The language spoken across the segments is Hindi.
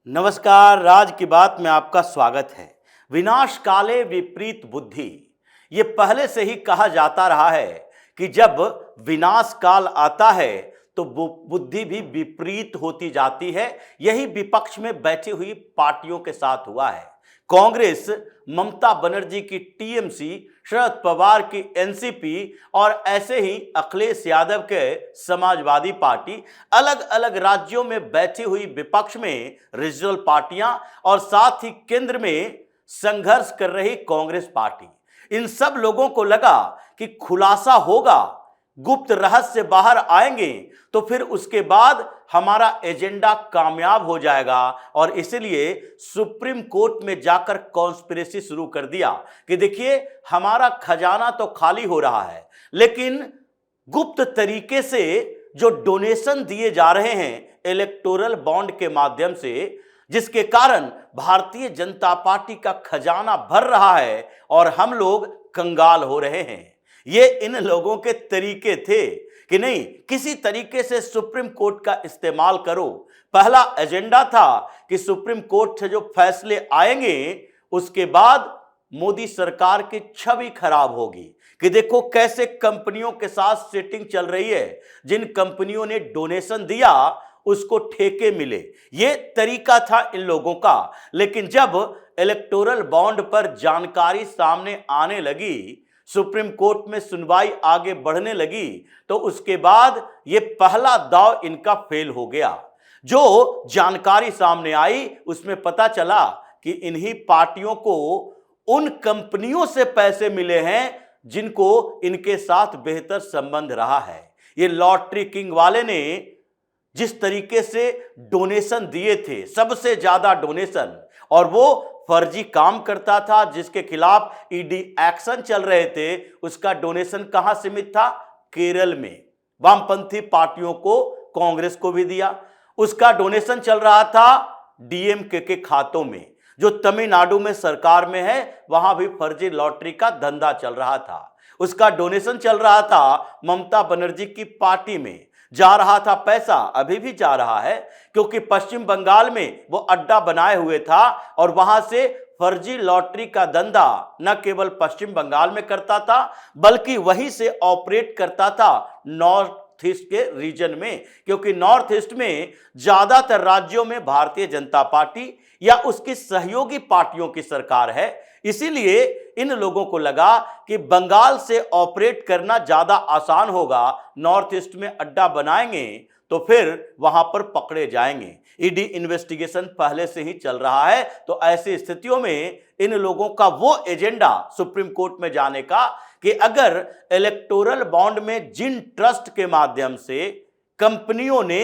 नमस्कार, राज की बात में आपका स्वागत है। विनाश काले विपरीत बुद्धि, ये पहले से ही कहा जाता रहा है कि जब विनाश काल आता है तो बुद्धि भी विपरीत होती जाती है। यही विपक्ष में बैठी हुई पार्टियों के साथ हुआ है। कांग्रेस ममता बनर्जी की टीएमसी, शरद पवार की एनसीपी और ऐसे ही अखिलेश यादव के समाजवादी पार्टी, अलग अलग राज्यों में बैठी हुई विपक्ष में रीजनल पार्टियां और साथ ही केंद्र में संघर्ष कर रही कांग्रेस पार्टी, इन सब लोगों को लगा कि खुलासा होगा, गुप्त रहस्य बाहर आएंगे तो फिर उसके बाद हमारा एजेंडा कामयाब हो जाएगा। और इसलिए सुप्रीम कोर्ट में जाकर कॉन्स्पिरेसी शुरू कर दिया कि देखिए, हमारा खजाना तो खाली हो रहा है, लेकिन गुप्त तरीके से जो डोनेशन दिए जा रहे हैं इलेक्टोरल बॉन्ड के माध्यम से, जिसके कारण भारतीय जनता पार्टी का खजाना भर रहा है और हम लोग कंगाल हो रहे हैं। ये इन लोगों के तरीके थे कि नहीं, किसी तरीके से सुप्रीम कोर्ट का इस्तेमाल करो। पहला एजेंडा था कि सुप्रीम कोर्ट से जो फैसले आएंगे उसके बाद मोदी सरकार की छवि खराब होगी कि देखो कैसे कंपनियों के साथ सेटिंग चल रही है, जिन कंपनियों ने डोनेशन दिया उसको ठेके मिले। ये तरीका था इन लोगों का। लेकिन जब इलेक्टोरल बॉन्ड पर जानकारी सामने आने लगी, सुप्रीम कोर्ट में सुनवाई आगे बढ़ने लगी, तो उसके बाद ये पहला दांव इनका फेल हो गया। जो जानकारी सामने आई उसमें पता चला कि इन्हीं पार्टियों को उन कंपनियों से पैसे मिले हैं जिनको इनके साथ बेहतर संबंध रहा है। ये लॉटरी किंग वाले ने जिस तरीके से डोनेशन दिए थे, सबसे ज्यादा डोनेशन, और वो फर्जी काम करता था जिसके खिलाफ ईडी एक्शन चल रहे थे, उसका डोनेशन कहां सीमित था? केरल में वामपंथी पार्टियों को, कांग्रेस को भी दिया। उसका डोनेशन चल रहा था डीएमके के खातों में, जो तमिलनाडु में सरकार में है, वहां भी फर्जी लॉटरी का धंधा चल रहा था। उसका डोनेशन चल रहा था ममता बनर्जी की पार्टी में, जा रहा था पैसा, अभी भी जा रहा है, क्योंकि पश्चिम बंगाल में वो अड्डा बनाए हुए था और वहां से फर्जी लॉटरी का धंधा न केवल पश्चिम बंगाल में करता था बल्कि वहीं से ऑपरेट करता था नॉर्थ ईस्ट के रीजन में, क्योंकि नॉर्थ ईस्ट में ज्यादातर राज्यों में भारतीय जनता पार्टी या उसकी सहयोगी पार्टियों की सरकार है। इसीलिए इन लोगों को लगा कि बंगाल से ऑपरेट करना ज्यादा आसान होगा, नॉर्थ ईस्ट में अड्डा बनाएंगे तो फिर वहां पर पकड़े जाएंगे। ईडी इन्वेस्टिगेशन पहले से ही चल रहा है, तो ऐसी स्थितियों में इन लोगों का वो एजेंडा सुप्रीम कोर्ट में जाने का कि अगर इलेक्टोरल बॉन्ड में जिन ट्रस्ट के माध्यम से कंपनियों ने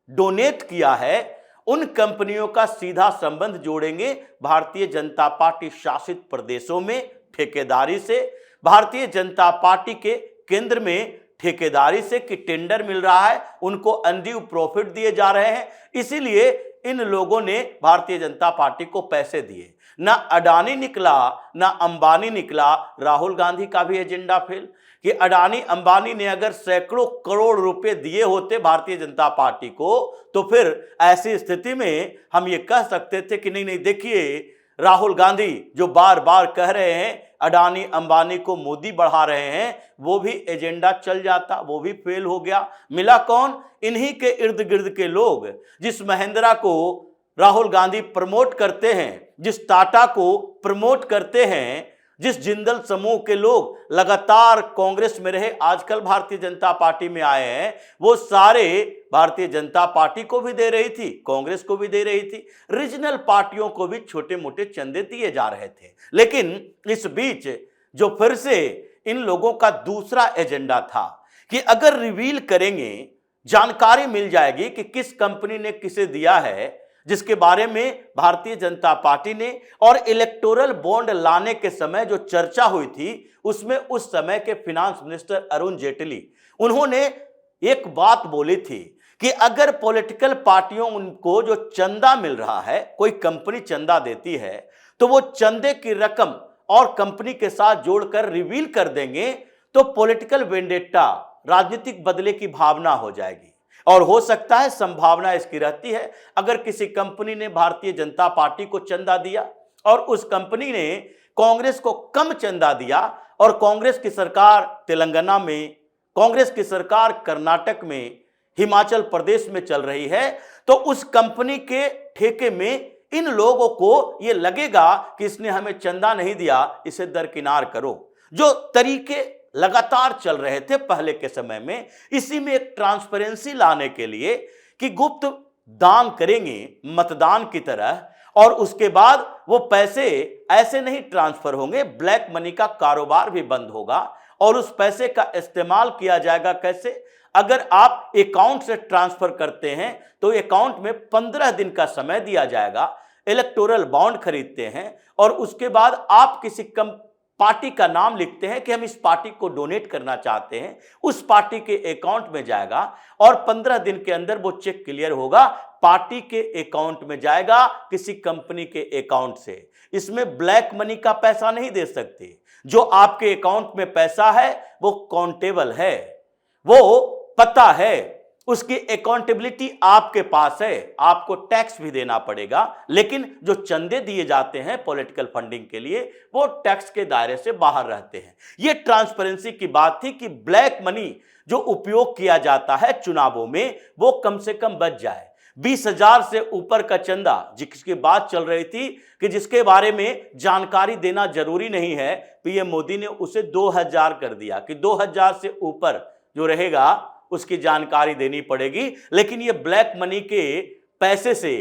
डोनेट किया है, उन कंपनियों का सीधा संबंध जोड़ेंगे भारतीय जनता पार्टी शासित प्रदेशों में ठेकेदारी से, भारतीय जनता पार्टी के केंद्र में ठेकेदारी से कि टेंडर मिल रहा है, उनको अनड्यू प्रॉफिट दिए जा रहे हैं, इसीलिए इन लोगों ने भारतीय जनता पार्टी को पैसे दिए। ना अडानी निकला ना अंबानी निकला। राहुल गांधी का भी एजेंडा फेल कि अडानी अंबानी ने अगर सैकड़ों करोड़ रुपए दिए होते भारतीय जनता पार्टी को, तो फिर ऐसी स्थिति में हम ये कह सकते थे कि नहीं नहीं, देखिए राहुल गांधी जो बार बार कह रहे हैं अडानी अंबानी को मोदी बढ़ा रहे हैं, वो भी एजेंडा चल जाता, वो भी फेल हो गया। मिला कौन? इन्हीं के इर्द गिर्द के लोग। जिस महिंद्रा को राहुल गांधी प्रमोट करते हैं, जिस टाटा को प्रमोट करते हैं, जिस जिंदल समूह के लोग लगातार कांग्रेस में रहे, आजकल भारतीय जनता पार्टी में आए हैं, वो सारे भारतीय जनता पार्टी को भी दे रही थी, कांग्रेस को भी दे रही थी, रीजनल पार्टियों को भी छोटे मोटे चंदे दिए जा रहे थे। लेकिन इस बीच जो फिर से इन लोगों का दूसरा एजेंडा था कि अगर रिवील करेंगे, जानकारी मिल जाएगी कि किस कंपनी ने किसे दिया है, जिसके बारे में भारतीय जनता पार्टी ने, और इलेक्टोरल बॉन्ड लाने के समय जो चर्चा हुई थी उसमें उस समय के फिनांस मिनिस्टर अरुण जेटली, उन्होंने एक बात बोली थी कि अगर पॉलिटिकल पार्टियों उनको जो चंदा मिल रहा है, कोई कंपनी चंदा देती है, तो वो चंदे की रकम और कंपनी के साथ जोड़कर रिवील कर देंगे तो पॉलिटिकल वेंडेटा, राजनीतिक बदले की भावना हो जाएगी। और हो सकता है, संभावना इसकी रहती है, अगर किसी कंपनी ने भारतीय जनता पार्टी को चंदा दिया और उस कंपनी ने कांग्रेस को कम चंदा दिया और कांग्रेस की सरकार तेलंगाना में, कांग्रेस की सरकार कर्नाटक में, हिमाचल प्रदेश में चल रही है, तो उस कंपनी के ठेके में इन लोगों को यह लगेगा कि इसने हमें चंदा नहीं दिया, इसे दरकिनार करो। जो तरीके लगातार चल रहे थे पहले के समय में, इसी में एक ट्रांसपेरेंसी लाने के लिए कि गुप्त दान करेंगे मतदान की तरह, और उसके बाद वो पैसे ऐसे नहीं ट्रांसफर होंगे, ब्लैक मनी का कारोबार भी बंद होगा और उस पैसे का इस्तेमाल किया जाएगा कैसे? अगर आप अकाउंट से ट्रांसफर करते हैं तो अकाउंट में 15 दिन का समय दिया जाएगा, इलेक्टोरल बॉन्ड खरीदते हैं और उसके बाद आप किसी पार्टी का नाम लिखते हैं कि हम इस पार्टी को डोनेट करना चाहते हैं, उस पार्टी के अकाउंट में जाएगा और 15 दिन के अंदर वो चेक क्लियर होगा, पार्टी के अकाउंट में जाएगा, किसी कंपनी के अकाउंट से। इसमें ब्लैक मनी का पैसा नहीं दे सकते। जो आपके अकाउंट में पैसा है वो काउंटेबल है, वो पता है, उसकी अकाउंटेबिलिटी आपके पास है, आपको टैक्स भी देना पड़ेगा। लेकिन जो चंदे दिए जाते हैं पॉलिटिकल फंडिंग के लिए, वो टैक्स के दायरे से बाहर रहते हैं। ये ट्रांसपेरेंसी की बात थी कि ब्लैक मनी जो उपयोग किया जाता है चुनावों में, वो कम से कम बच जाए। 20,000 से ऊपर का चंदा जिसकी बात चल रही थी कि जिसके बारे में जानकारी देना जरूरी नहीं है, पीएम मोदी ने उसे 2,000 कर दिया कि 2,000 से ऊपर जो रहेगा उसकी जानकारी देनी पड़ेगी। लेकिन ये ब्लैक मनी के पैसे से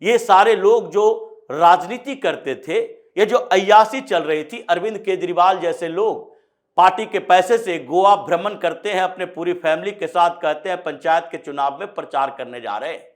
ये सारे लोग जो राजनीति करते थे, ये जो अय्याशी चल रही थी, अरविंद केजरीवाल जैसे लोग पार्टी के पैसे से गोवा भ्रमण करते हैं, अपने पूरी फैमिली के साथ, कहते हैं पंचायत के चुनाव में प्रचार करने जा रहे हैं,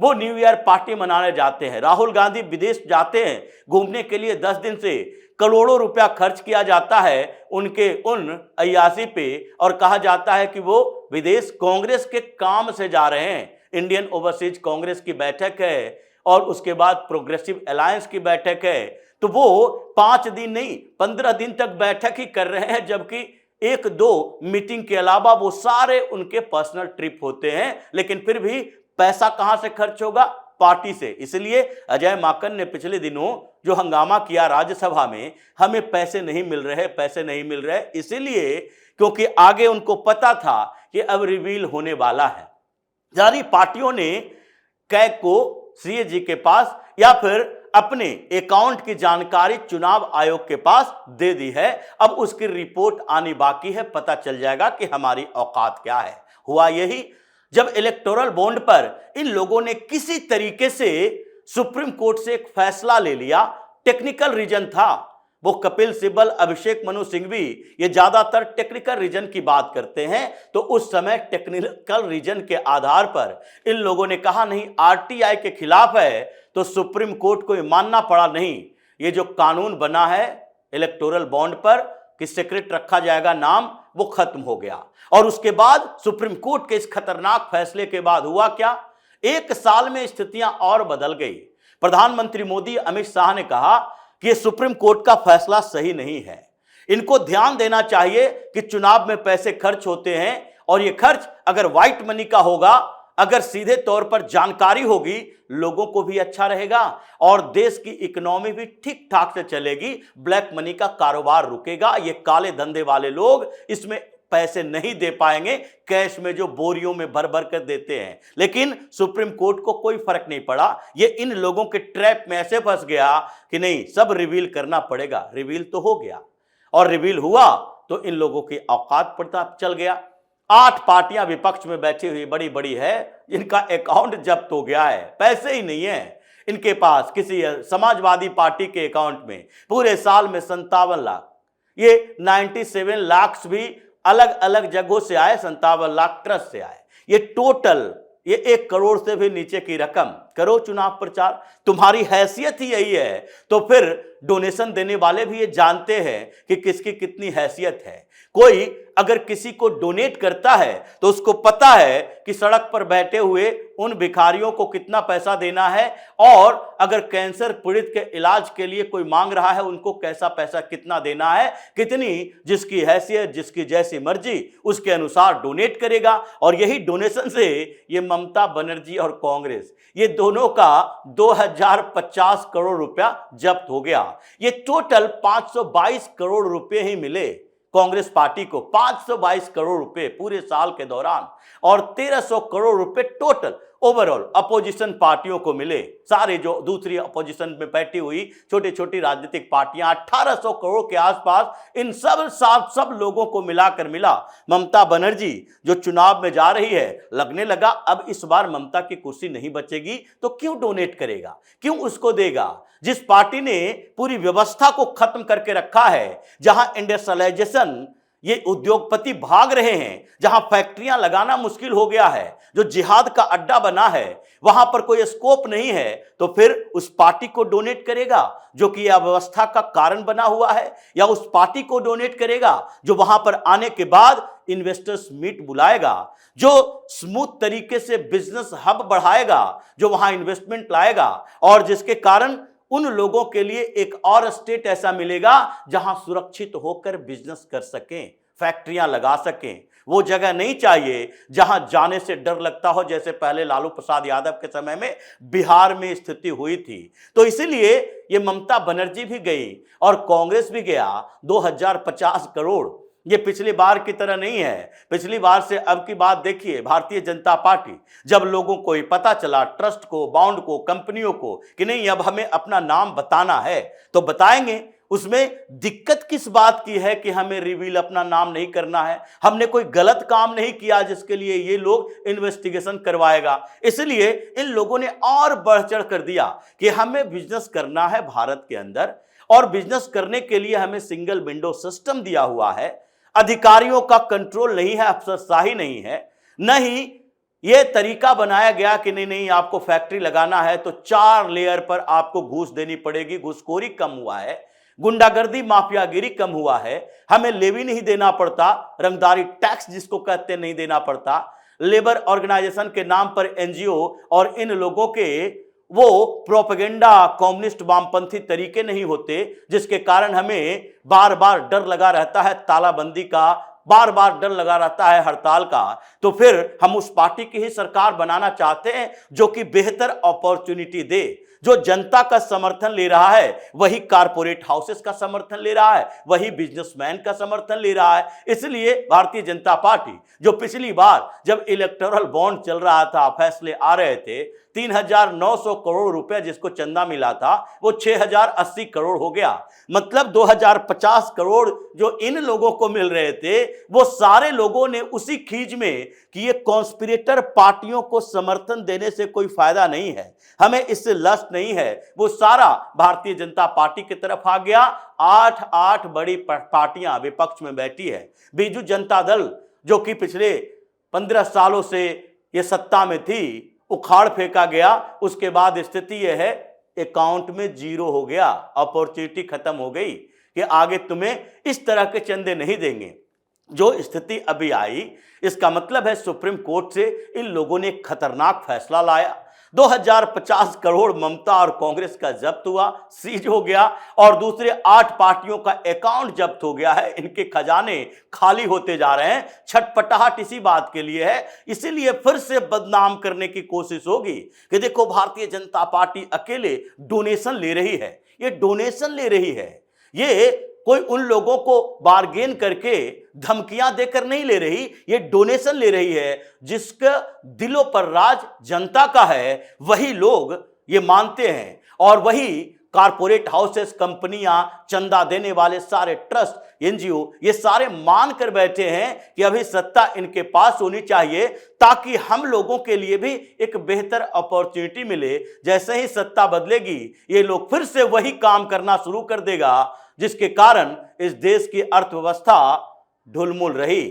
वो न्यू ईयर पार्टी मनाने जाते हैं। राहुल गांधी विदेश जाते हैं घूमने के लिए, 10 दिन से करोड़ों रुपया खर्च किया जाता है उनके उन अय्याशी पे और कहा जाता है कि वो विदेश कांग्रेस के काम से जा रहे हैं। इंडियन ओवरसीज कांग्रेस की बैठक है और उसके बाद प्रोग्रेसिव अलायंस की बैठक है, तो वो 5 दिन नहीं 15 दिन तक बैठक ही कर रहे हैं, जबकि 1-2 मीटिंग के अलावा वो सारे उनके पर्सनल ट्रिप होते हैं। लेकिन फिर भी पैसा कहां से खर्च होगा? पार्टी से। इसलिए अजय माकन ने पिछले दिनों जो हंगामा किया राज्यसभा में, हमें पैसे नहीं मिल रहे, पैसे नहीं मिल रहे, इसीलिए क्योंकि आगे उनको पता था कि अब रिवील होने वाला है। यानी पार्टियों ने कैग को सीएजी के पास या फिर अपने अकाउंट की जानकारी चुनाव आयोग के पास दे दी है। अब उसकी रिपोर्ट आनी बाकी है, पता चल जाएगा कि हमारी औकात क्या है। हुआ यही जब इलेक्टोरल बॉन्ड पर इन लोगों ने किसी तरीके से सुप्रीम कोर्ट से एक फैसला ले लिया। टेक्निकल रीजन था, वो कपिल सिब्बल, अभिषेक मनु सिंघवी, ये ज्यादातर टेक्निकल रीजन की बात करते हैं। तो उस समय टेक्निकल रीजन के आधार पर इन लोगों ने कहा नहीं, आरटीआई के खिलाफ है, तो सुप्रीम कोर्ट को ये मानना पड़ा। नहीं, ये जो कानून बना है इलेक्टोरल बॉन्ड पर कि सीक्रेट रखा जाएगा नाम, वो खत्म हो गया। और उसके बाद सुप्रीम कोर्ट के इस खतरनाक फैसले के बाद हुआ क्या? 1 साल में स्थितियां और बदल गई। प्रधानमंत्री मोदी, अमित शाह ने कहा कि सुप्रीम कोर्ट का फैसला सही नहीं है, इनको ध्यान देना चाहिए कि चुनाव में पैसे खर्च होते हैं और ये खर्च अगर व्हाइट मनी का होगा, अगर सीधे तौर पर जानकारी होगी, लोगों को भी अच्छा रहेगा और देश की इकोनॉमी भी ठीक ठाक से चलेगी, ब्लैक मनी का कारोबार रुकेगा। ये काले धंधे वाले लोग इसमें पैसे नहीं दे पाएंगे, कैश में जो बोरियों में भर भर कर देते हैं। लेकिन सुप्रीम कोर्ट को कोई फर्क नहीं पड़ा, ये इन लोगों के ट्रैप में ऐसे फंस गया कि नहीं, सब रिवील करना पड़ेगा। रिवील तो हो गया और रिवील हुआ तो इन लोगों की औकात पता चल गया। 8 पार्टियां विपक्ष में बैठी हुई बड़ी बड़ी है, जिनका अकाउंट जब्त हो गया है, पैसे ही नहीं है इनके पास। किसी समाजवादी पार्टी के अकाउंट में पूरे साल में 57 लाख, ये 97 लाख भी अलग अलग जगहों से आए, 57 लाख ट्रस्ट से आए। ये टोटल ये 1 करोड़ से भी नीचे की रकम। करो चुनाव प्रचार, तुम्हारी हैसियत ही यही है, तो फिर डोनेशन देने वाले भी ये जानते हैं कि किसकी कितनी हैसियत है। कोई अगर किसी को डोनेट करता है तो उसको पता है कि सड़क पर बैठे हुए उन भिखारियों को कितना पैसा देना है, और अगर कैंसर पीड़ित के इलाज के लिए कोई मांग रहा है उनको कैसा पैसा कितना देना है, कितनी जिसकी हैसियत जिसकी जैसी मर्जी उसके अनुसार डोनेट करेगा। और यही डोनेशन से ये ममता बनर्जी और कांग्रेस, ये दोनों का 2050 करोड़ रुपया जब्त हो गया। ये टोटल 522 करोड़ रुपए ही मिले कांग्रेस पार्टी को, 522 करोड़ रुपए पूरे साल के दौरान, और 1300 करोड़ रुपए टोटल ओवरऑल अपोजिशन पार्टियों को मिले। सारे जो दूसरी अपोजिशन में बैठी हुई छोटी छोटी राजनीतिक पार्टियां, 1800 करोड़ के आसपास इन सब लोगों को मिलाकर मिला। ममता बनर्जी जो चुनाव में जा रही है, लगने लगा अब इस बार ममता की कुर्सी नहीं बचेगी तो क्यों डोनेट करेगा, क्यों उसको देगा। जिस पार्टी ने पूरी व्यवस्था को खत्म करके रखा है, जहां इंडस्ट्रियलाइजेशन ये उद्योगपति भाग रहे हैं, जहां फैक्ट्रियां लगाना मुश्किल हो गया है, जो जिहाद का अड्डा बना है, वहां पर कोई स्कोप नहीं है, तो फिर उस पार्टी को डोनेट करेगा जो कि अव्यवस्था का कारण बना हुआ है, या उस पार्टी को डोनेट करेगा जो वहां पर आने के बाद इन्वेस्टर्स मीट बुलाएगा, जो स्मूथ तरीके से बिजनेस हब बढ़ाएगा, जो वहां इन्वेस्टमेंट लाएगा, और जिसके कारण उन लोगों के लिए एक और स्टेट ऐसा मिलेगा जहां सुरक्षित होकर बिजनेस कर सकें, फैक्ट्रियां लगा सकें। वो जगह नहीं चाहिए जहां जाने से डर लगता हो, जैसे पहले लालू प्रसाद यादव के समय में बिहार में स्थिति हुई थी। तो इसीलिए ये ममता बनर्जी भी गई और कांग्रेस भी गया। 2050 करोड़ ये पिछली बार की तरह नहीं है। पिछली बार से अब की बात देखिए, भारतीय जनता पार्टी जब लोगों को पता चला, ट्रस्ट को, बॉन्ड को, कंपनियों को, कि नहीं अब हमें अपना नाम बताना है तो बताएंगे। उसमें दिक्कत किस बात की है कि हमें रिवील अपना नाम नहीं करना है, हमने कोई गलत काम नहीं किया जिसके लिए ये लोग इन्वेस्टिगेशन करवाएगा। इसलिए इन लोगों ने और बढ़ चढ़ कर दिया कि हमें बिजनेस करना है भारत के अंदर, और बिजनेस करने के लिए हमें सिंगल विंडो सिस्टम दिया हुआ है। अधिकारियों का कंट्रोल नहीं है, अफसरशाही नहीं है, नहीं ये तरीका बनाया गया कि नहीं आपको फैक्ट्री लगाना है तो 4 लेयर पर आपको घूस देनी पड़ेगी। घूसखोरी कम हुआ है, गुंडागर्दी माफियागिरी कम हुआ है, हमें लेवी नहीं देना पड़ता, रंगदारी टैक्स जिसको कहते नहीं देना पड़ता, लेबर ऑर्गेनाइजेशन के नाम पर एनजीओ और इन लोगों के वो प्रोपेगेंडा कम्युनिस्ट वामपंथी तरीके नहीं होते, जिसके कारण हमें बार बार डर लगा रहता है तालाबंदी का, बार बार डर लगा रहता है हड़ताल का। तो फिर हम उस पार्टी की ही सरकार बनाना चाहते हैं जो कि बेहतर अपॉर्चुनिटी दे, जो जनता का समर्थन ले रहा है, वही कारपोरेट हाउसेस का समर्थन ले रहा है, वही बिजनेसमैन का समर्थन ले रहा है। इसलिए भारतीय जनता पार्टी जो पिछली बार जब इलेक्टोरल बॉन्ड चल रहा था, फैसले आ रहे थे, 3,900 करोड़ रुपए जिसको चंदा मिला था वो 6,080 करोड़ हो गया। मतलब 2,050 करोड़ जो इन लोगों को मिल रहे थे, वो सारे लोगों ने उसी खींच में कि ये कॉन्स्पिरेटर पार्टियों को समर्थन देने से कोई फायदा नहीं है, हमें इससे लस्ट नहीं है, वो सारा भारतीय जनता पार्टी की तरफ आ गया। 8 बड़ी पार्टियां विपक्ष में बैठी है। बीजू जनता दल जो कि पिछले 15 सालों से ये सत्ता में थी, उखाड़ फेंका गया। उसके बाद स्थिति यह है, अकाउंट में 0 हो गया, अपॉर्चुनिटी खत्म हो गई कि आगे तुम्हें इस तरह के चंदे नहीं देंगे। जो स्थिति अभी आई, इसका मतलब है सुप्रीम कोर्ट से इन लोगों ने खतरनाक फैसला लाया। 2,050 करोड़ ममता और कांग्रेस का जब्त हुआ, सीज हो गया, और दूसरे 8 पार्टियों का अकाउंट जब्त हो गया है। इनके खजाने खाली होते जा रहे हैं। छटपटाहट इसी बात के लिए है, इसीलिए फिर से बदनाम करने की कोशिश होगी कि देखो भारतीय जनता पार्टी अकेले डोनेशन ले रही है। ये डोनेशन ले रही है, ये कोई उन लोगों को बार्गेन करके धमकियां देकर नहीं ले रही, ये डोनेशन ले रही है। जिसका दिलों पर राज जनता का है, वही लोग ये मानते हैं, और वही कारपोरेट हाउसेस, कंपनियां, चंदा देने वाले सारे ट्रस्ट, एनजीओ, ये सारे मान कर बैठे हैं कि अभी सत्ता इनके पास होनी चाहिए ताकि हम लोगों के लिए भी एक बेहतर अपॉर्चुनिटी मिले। जैसे ही सत्ता बदलेगी, ये लोग फिर से वही काम करना शुरू कर देगा, जिसके कारण इस देश की अर्थव्यवस्था ढुलमुल रही,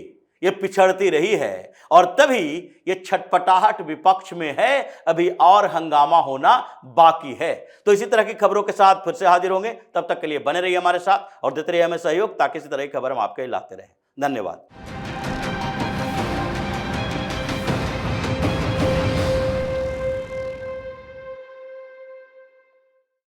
ये पिछड़ती रही है, और तभी ये छटपटाहट विपक्ष में है, अभी और हंगामा होना बाकी है। तो इसी तरह की खबरों के साथ फिर से हाजिर होंगे, तब तक के लिए बने रहिए हमारे साथ और देते रहिए हमें सहयोग, ताकि इसी तरह की खबर हम आपके लाते रहें। धन्यवाद।